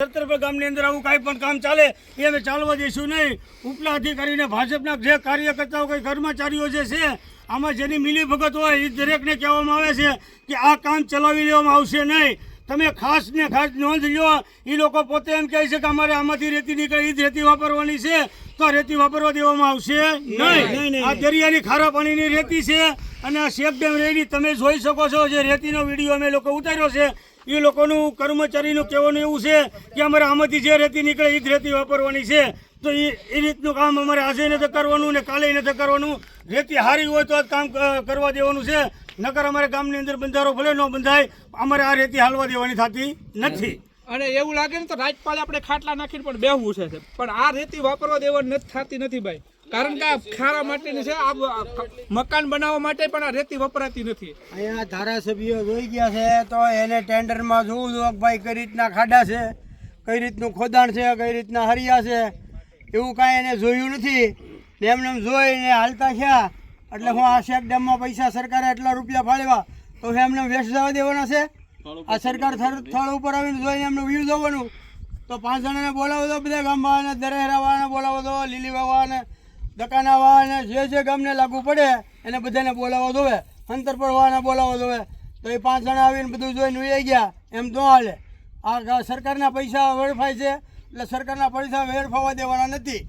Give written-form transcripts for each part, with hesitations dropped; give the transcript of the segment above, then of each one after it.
સત્તરપર ગામની અંદર આવું કાંઈ પણ કામ ચાલે એ અમે ચાલવા દઈશું નહીં. ઉપલા અધિકારીને ભાજપના જે કાર્યકર્તાઓ કંઈ કર્મચારીઓ જે છે આમાં જેની મિલીભગત હોય એ દરેકને કહેવામાં આવે છે કે આ કામ ચલાવી લેવામાં આવશે નહીં. તમે ખાસ ને ખાસ નોંધ લો. એ લોકો પોતે એમ કહે છે કે અમારે આમાંથી રેતી નીકળે એ જ રેતી વાપરવાની છે, તો રેતી વાપરવા દેવામાં આવશે નહીં. આ દરિયાની ખારા પાણીની રેતી છે અને આ શેક ડેમ રેડી તમે જોઈ શકો છો. જે રેતીનો વિડીયો અમે લોકો ઉતાર્યો છે એ લોકોનું કર્મચારીનું કહેવાનું એવું છે કે અમારે આમાંથી જે રેતી નીકળે એ જ રેતી વાપરવાની છે. તો એ રીતનું કામ અમારે આજે નથી કરવાનું ને કાલે નથી કરવાનું. રેતી હારી હોય તો જ કામ કરવા દેવાનું છે, નકર અમારે ગામની અંદર બંધારો ભલે ન બંધાય, અમારે આ રેતી હાલવા દેવાની થતી નથી. અને એવું લાગે ને તો રાજપાલ આપણે ખાટલા નાખીને પણ બેહવું છે, પણ આ રેતી વાપરવા દેવાની નથી થતી નથી ભાઈ. કારણ કે આ ખારા માટેની છે, આ મકાન બનાવવા માટે પણ આ રેતી વપરાતી નથી. અહીંયા ધારાસભ્યો જોઈ ગયા છે તો એને ટેન્ડરમાં જોવું જોઈએ કે ભાઈ કઈ રીતના ખાડા છે, કઈ રીતનું ખોદાણ છે, કઈ રીતના હરિયા છે, એવું કાંઈ એને જોયું નથી. ને એમને જોઈને હાલતા થયા એટલે હું આ શેક ડેમમાં પૈસા સરકારે એટલા રૂપિયા ફાળવ્યા તો એમને વેસ્ટ જવા દેવાના છે. આ સરકાર સ્થળ ઉપર આવીને જોઈને એમને વ્યૂ જોવાનું. તો 5 જણાને બોલાવો તો બધા ગામવાળાને, દરેહરાવાળાને બોલાવો તો, લીલીવાવાને, દકાનાવાળાને, જે ગામને લાગુ પડે એને બધાને બોલાવો જોવે, અંતરપરવાળાને બોલાવો જોવે. તો એ 5 જણા આવીને બધું જોઈને ઉઈ ગયા એમ તો હાલે. આ સરકારના પૈસા વેડફાય છે એટલે સરકારના પૈસા વેડફાવા દેવાના નથી.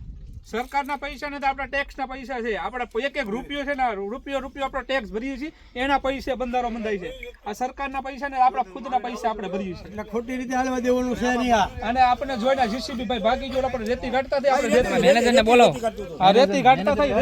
સરકારના પૈસા નથી, આપણા ટેક્સના પૈસા છે. આપણા એક રૂપિયો છે ને, રૂપિયો આપણે ટેક્સ ભરીએ છીએ, એના પૈસે બંધારો બંધાય છે. આ સરકારના પૈસા ને આપણા ખુદના પૈસા આપણે ભરીએ છીએ, એટલે ખોટી રીતે હાલવા દેવાનું છે નહીં. અને આપણે જોઈને જીસીબી ભાઈ ભાગી ગયો, આપણે રેતી કાઢતા થઈ, આપણે રેતી કાઢતા થઈ.